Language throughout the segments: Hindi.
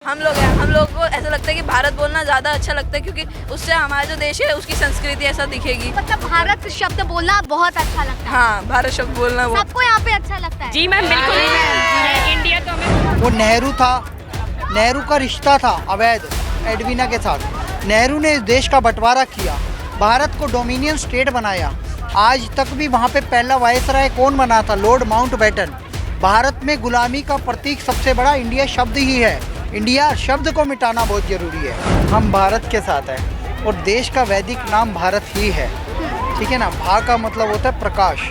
हम लोग को ऐसा लगता है कि भारत बोलना ज़्यादा अच्छा लगता है, क्योंकि उससे हमारा जो देश है उसकी संस्कृति ऐसा दिखेगी। मतलब भारत शब्द बोलना बहुत अच्छा लगता है। हाँ, भारत शब्द बोलना वो सबको यहाँ पे अच्छा लगता है। जी मैम, बिल्कुल। इंडिया तो हमें वो नेहरू था, नेहरू का रिश्ता था अवैध एडवीना के साथ। नेहरू ने इस देश का बंटवारा किया, भारत को डोमिनियन स्टेट बनाया। आज तक भी वहाँ पे पहला वायसराय कौन बना था? Lord Mountbatten. भारत में गुलामी का प्रतीक सबसे बड़ा इंडिया शब्द ही है। इंडिया शब्द को मिटाना बहुत ज़रूरी है। हम भारत के साथ हैं और देश का वैदिक नाम भारत ही है, ठीक है ना। भा का मतलब होता है प्रकाश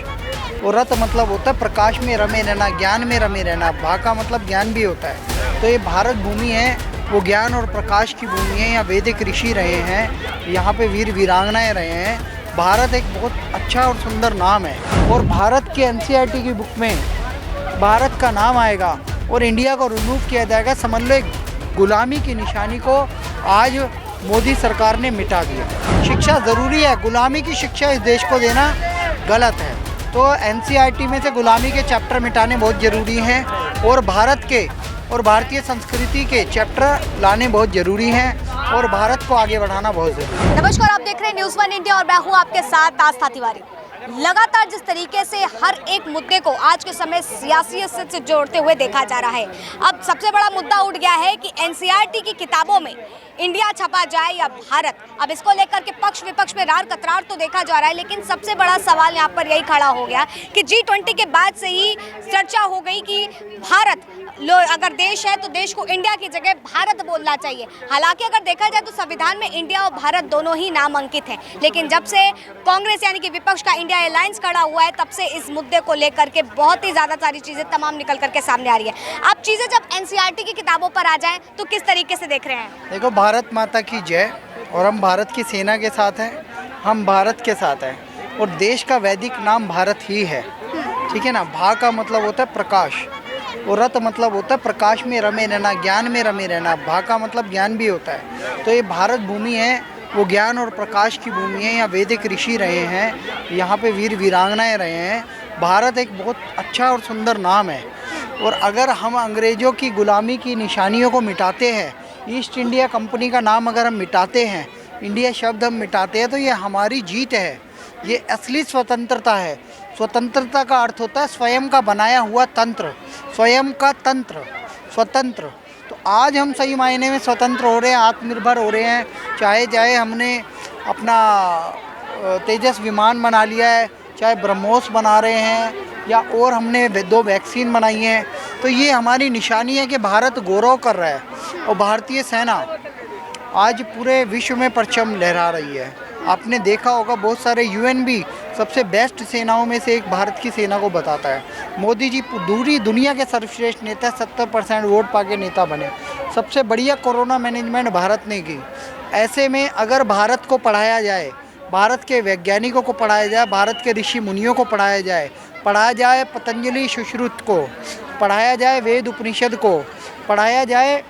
और रत मतलब होता है प्रकाश में रमे रहना, ज्ञान में रमे रहना। भा का मतलब ज्ञान भी होता है। तो ये भारत भूमि है, वो ज्ञान और प्रकाश की भूमि है। यहाँ वैदिक ऋषि रहे हैं, यहाँ पे वीर वीरांगनाएँ रहे हैं। भारत एक बहुत अच्छा और सुंदर नाम है और भारत के NCERT की बुक में भारत का नाम आएगा और इंडिया को रिमूव किया जाएगा। समझ लो एक गुलामी की निशानी को आज मोदी सरकार ने मिटा दिया। शिक्षा ज़रूरी है, गुलामी की शिक्षा इस देश को देना गलत है। तो NCERT में से गुलामी के चैप्टर मिटाने बहुत ज़रूरी हैं और भारत के और भारतीय संस्कृति के चैप्टर लाने बहुत ज़रूरी हैं और भारत को आगे बढ़ाना बहुत ज़रूरी है। नमस्कार, आप देख रहे हैं न्यूज़ 1 इंडिया और मैं हूँ आपके साथ आस्था तिवारी। लगातार जिस तरीके से हर एक मुद्दे को आज के समय सियासियत से जोड़ते हुए देखा जा रहा है, अब सबसे बड़ा मुद्दा उठ गया है कि NCERT की किताबों में इंडिया छपा जाए या भारत। अब इसको लेकर के पक्ष विपक्ष में रार कतरार तो देखा जा रहा है, लेकिन सबसे बड़ा सवाल यहाँ पर यही खड़ा हो गया कि G20 के बाद से ही चर्चा हो गई कि भारत अगर देश है तो देश को इंडिया की जगह भारत बोलना चाहिए। हालांकि अगर देखा जाए तो संविधान में इंडिया और भारत दोनों ही नाम अंकित हैं, लेकिन जब से कांग्रेस यानी कि विपक्ष का इंडिया अलायंस खड़ा हुआ है, तब से इस मुद्दे को लेकर के बहुत ही ज़्यादा सारी चीज़ें तमाम निकल करके सामने आ रही है। अब चीज़ें जब NCERT की किताबों पर आ जाएं तो किस तरीके से देख रहे हैं? देखो, भारत माता की जय। और हम भारत की सेना के साथ हैं, हम भारत के साथ हैं और देश का वैदिक नाम भारत ही है, ठीक है ना। भा का मतलब होता है प्रकाश और रत मतलब होता है प्रकाश में रमे रहना, ज्ञान में रमे रहना। भा का मतलब ज्ञान भी होता है। तो ये भारत भूमि है, वो ज्ञान और प्रकाश की भूमि है। यहाँ वैदिक ऋषि रहे हैं, यहाँ पे वीर वीरांगनाएँ रहे हैं। भारत एक बहुत अच्छा और सुंदर नाम है और अगर हम अंग्रेज़ों की गुलामी की निशानियों को मिटाते हैं, ईस्ट इंडिया कंपनी का नाम अगर हम मिटाते हैं, इंडिया शब्द हम मिटाते हैं, तो ये हमारी जीत है। ये असली स्वतंत्रता है। स्वतंत्रता का अर्थ होता है स्वयं का बनाया हुआ तंत्र, स्वयं का तंत्र, स्वतंत्र। तो आज हम सही मायने में स्वतंत्र हो रहे हैं, आत्मनिर्भर हो रहे हैं। चाहे हमने अपना तेजस विमान बना लिया है, चाहे ब्रह्मोस बना रहे हैं या और हमने 2 वैक्सीन बनाई हैं, तो ये हमारी निशानी है कि भारत गौरव कर रहा है। और भारतीय सेना आज पूरे विश्व में परचम लहरा रही है। आपने देखा होगा बहुत सारे UN भी सबसे बेस्ट सेनाओं में से एक भारत की सेना को बताता है। मोदी जी पूरी दुनिया के सर्वश्रेष्ठ नेता, 70% वोट पाके नेता बने। सबसे बढ़िया कोरोना मैनेजमेंट भारत ने की। ऐसे में अगर भारत को पढ़ाया जाए, भारत के वैज्ञानिकों को पढ़ाया जाए, भारत के ऋषि मुनियों को पढ़ाया जाए पतंजलि सुश्रुत को, पढ़ाया जाए वेद उपनिषद को, पढ़ाया जाए।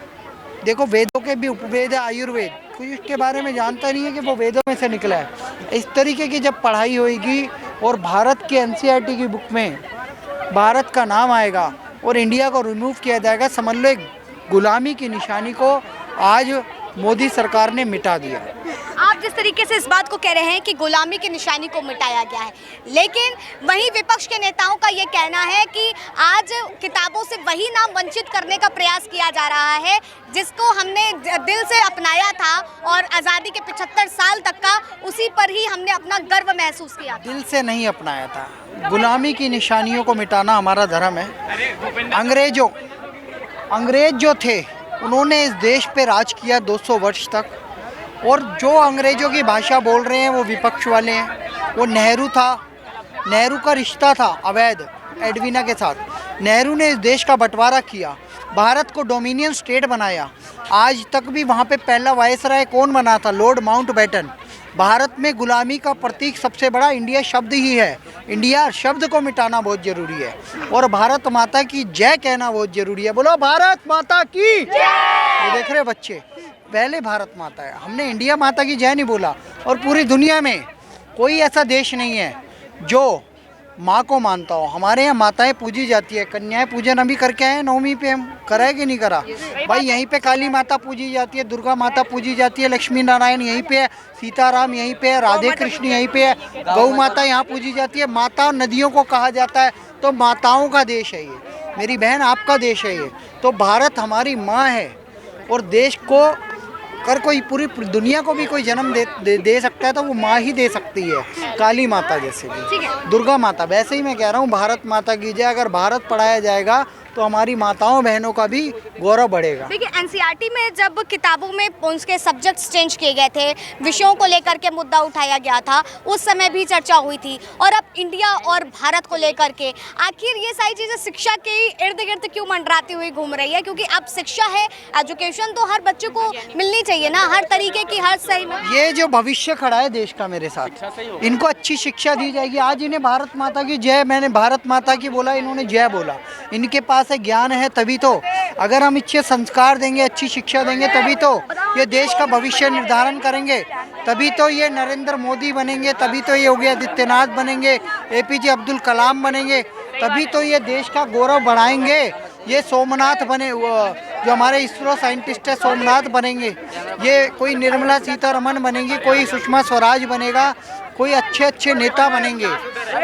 देखो, वेदों के भी उपवेद है आयुर्वेद, कोई उसके बारे में जानता नहीं है कि वो वेदों में से निकला है। इस तरीके की जब पढ़ाई होगी और भारत के NCERT की बुक में भारत का नाम आएगा और इंडिया को रिमूव किया जाएगा, समझ लो एक गुलामी की निशानी को आज मोदी सरकार ने मिटा दिया। आप जिस तरीके से इस बात को कह रहे हैं कि गुलामी की निशानी को मिटाया गया है, लेकिन वहीं विपक्ष के नेताओं का ये कहना है कि आज किताबों से वही नाम वंचित करने का प्रयास किया जा रहा है जिसको हमने दिल से अपनाया था और आज़ादी के 75 साल तक का उसी पर ही हमने अपना गर्व महसूस किया। दिल से नहीं अपनाया था। गुलामी की निशानियों को मिटाना हमारा धर्म है। अंग्रेज जो थे उन्होंने इस देश पे राज किया 200 वर्ष तक, और जो अंग्रेज़ों की भाषा बोल रहे हैं वो विपक्ष वाले हैं। वो नेहरू था, नेहरू का रिश्ता था अवैध एडवीना के साथ। नेहरू ने इस देश का बंटवारा किया, भारत को डोमिनियन स्टेट बनाया। आज तक भी वहाँ पे पहला वायसराय कौन बना था? Lord Mountbatten. भारत में गुलामी का प्रतीक सबसे बड़ा इंडिया शब्द ही है। इंडिया शब्द को मिटाना बहुत ज़रूरी है और भारत माता की जय कहना बहुत ज़रूरी है। बोलो भारत माता की जय। ये देख रहे बच्चे, पहले भारत माता है, हमने इंडिया माता की जय नहीं बोला। और पूरी दुनिया में कोई ऐसा देश नहीं है जो माँ को मानता हूँ। हमारे यहाँ माताएं पूजी जाती है, कन्याएं पूजन अभी करके आए हैं नवमी पे, हम करा है कि नहीं करा भाई। यहीं पे काली माता पूजी जाती है, दुर्गा माता पूजी जाती है, लक्ष्मी नारायण यहीं पे है, सीताराम यहीं पे है, राधे कृष्ण यहीं पे है, गौ माता यहाँ पूजी जाती है। माता नदियों को कहा जाता है, तो माताओं का देश है ये, मेरी बहन आपका देश है ये। तो भारत हमारी माँ है, और देश को अगर कोई पूरी दुनिया को भी कोई जन्म दे सकता है तो वो माँ ही दे सकती है, काली माता जैसे भी, दुर्गा माता। वैसे ही मैं कह रहा हूँ भारत माता की जय। अगर भारत पढ़ाया जाएगा तो हमारी माताओं बहनों का भी गौरव बढ़ेगा। देखिए एनसीईआरटी में जब किताबों में उनके सब्जेक्ट्स चेंज किए गए थे, विषयों को लेकर के मुद्दा उठाया गया था, उस समय भी चर्चा हुई थी। और अब इंडिया और भारत को लेकर के आखिर ये सारी चीज़ें शिक्षा के इर्द गिर्द क्यों मंडराती हुई घूम रही है? क्योंकि अब शिक्षा है, एजुकेशन तो हर बच्चे को मिलनी चाहिए ना, हर तरीके की, हर सही में। ये जो भविष्य खड़ा है देश का मेरे साथ, इनको अच्छी शिक्षा दी जाएगी। आज इन्हें भारत माता की जय, मैंने भारत माता की बोला, इन्होंने जय बोला। इनके पास है ज्ञान है, तभी तो। अगर हम अच्छे संस्कार देंगे, अच्छी शिक्षा देंगे, तभी तो ये देश का भविष्य निर्धारण करेंगे, तभी तो ये नरेंद्र मोदी बनेंगे, तभी तो ये योगी आदित्यनाथ बनेंगे, एपीजे अब्दुल कलाम बनेंगे, तभी तो ये देश का गौरव बढ़ाएंगे। ये सोमनाथ बने, जो हमारे इसरो साइंटिस्ट है सोमनाथ बनेंगे, ये कोई निर्मला सीतारमण बनेंगी, कोई सुषमा स्वराज बनेगा, कोई अच्छे अच्छे नेता बनेंगे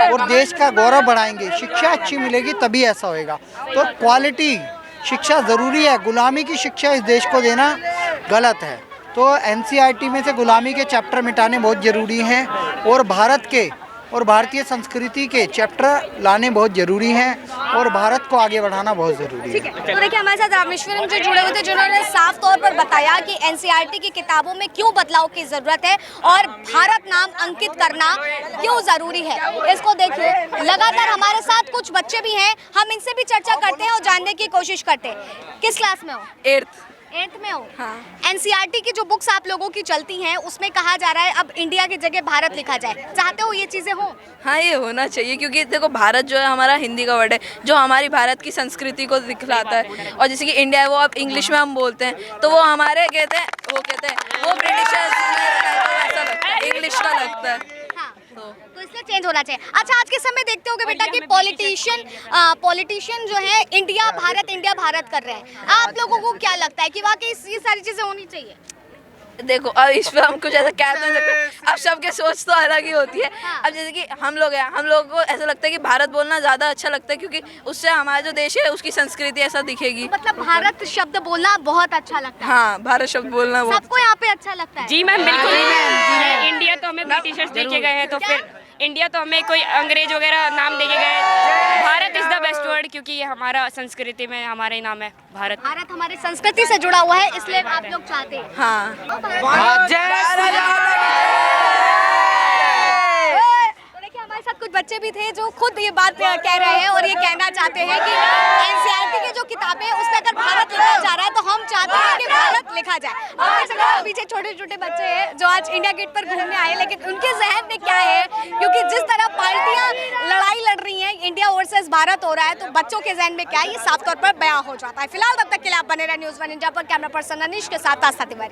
और देश का गौरव बढ़ाएंगे। शिक्षा अच्छी मिलेगी तभी ऐसा होएगा। तो क्वालिटी शिक्षा ज़रूरी है, गुलामी की शिक्षा इस देश को देना गलत है। तो एनसीईआरटी में से गुलामी के चैप्टर मिटाने बहुत ज़रूरी हैं, और भारत के और भारतीय संस्कृति के चैप्टर लाने बहुत ज़रूरी हैं, और भारत को आगे बढ़ाना बहुत ज़रूरी है। तो देखिए हमारे साथ रामेश्वरम जो जुड़े हुए थे, जिन्होंने साफ तौर पर बताया कि एनसीईआरटी की किताबों में क्यों बदलाव की ज़रूरत है और भारत नाम अंकित करना क्यों ज़रूरी है। इसको देखिए, लगातार हमारे साथ कुछ बच्चे भी हैं, हम इनसे भी चर्चा करते हैं और जानने की कोशिश करते हैं। किस क्लास में हो? 8th में हो। हाँ। एनसीईआरटी की जो बुक्स आप लोगों की चलती हैं उसमें कहा जा रहा है अब इंडिया की जगह भारत लिखा जाए, चाहते हो ये चीज़ें हो? हाँ, ये होना चाहिए, क्योंकि देखो भारत जो है हमारा हिंदी का वर्ड है, जो हमारी भारत की संस्कृति को दिखलाता है। और जैसे कि इंडिया है वो अब इंग्लिश में हम बोलते हैं, तो वो हमारे कहते हैं वो ब्रिटिशर्स इंग्लिश का लगता है। हाँ, तो इसलिए चेंज होना चाहिए। अच्छा, आज के समय देखते होगे बेटा कि पॉलिटिशियन जो है इंडिया भारत कर रहे हैं। आप लोगों को क्या लगता है कि वाकई ये सारी चीज़ें होनी चाहिए? देखो अब इस पर हम कुछ ऐसा कह नहीं सकते, अब सबके सोच तो अलग ही होती है। अब जैसे कि हम लोग हैं, हम लोगों को ऐसा लगता है कि भारत बोलना ज़्यादा अच्छा लगता है, क्योंकि उससे हमारा जो देश है उसकी संस्कृति ऐसा दिखेगी। मतलब भारत शब्द बोलना बहुत अच्छा लगता है। हाँ, भारत शब्द बोलना बहुत सबको यहाँ पे अच्छा लगता है। जी मैम, बिल्कुल। इंडिया तो हमें ब्रिटिशर्स देके गए हैं, तो फिर इंडिया तो हमें कोई अंग्रेज वगैरह नाम देके गए। Bharat is the best word, क्योंकि ये हमारा संस्कृति में हमारा ही नाम है भारत। भारत हमारी संस्कृति से जुड़ा हुआ है, इसलिए आप लोग चाहते हैं। हाँ। तो देखिए हमारे साथ कुछ बच्चे भी थे जो खुद ये बात कह रहे हैं और ये कहना चाहते हैं कि एनसीईआरटी की जो किताबें हैं उसमें अगर भारत लिखा जा रहा है तो हम चाहते हैं कि भारत लिखा जाए। अब देख सकते हैं पीछे छोटे छोटे बच्चे हैं जो आज इंडिया गेट पर घूमने आए, लेकिन उनके जहन में क्या है, क्योंकि जिस तरह पार्टियां लड़ाई लड़ रही हैं, इंडिया वर्सेस भारत हो रहा है, तो बच्चों के जहन में क्या है ये साफ तौर पर बयां हो जाता है। फिलहाल तब तक के लिए आप बने रहे न्यूज़ 1 इंडिया पर। कैमरा पर्सन अनिश के साथ आस्था तिवारी।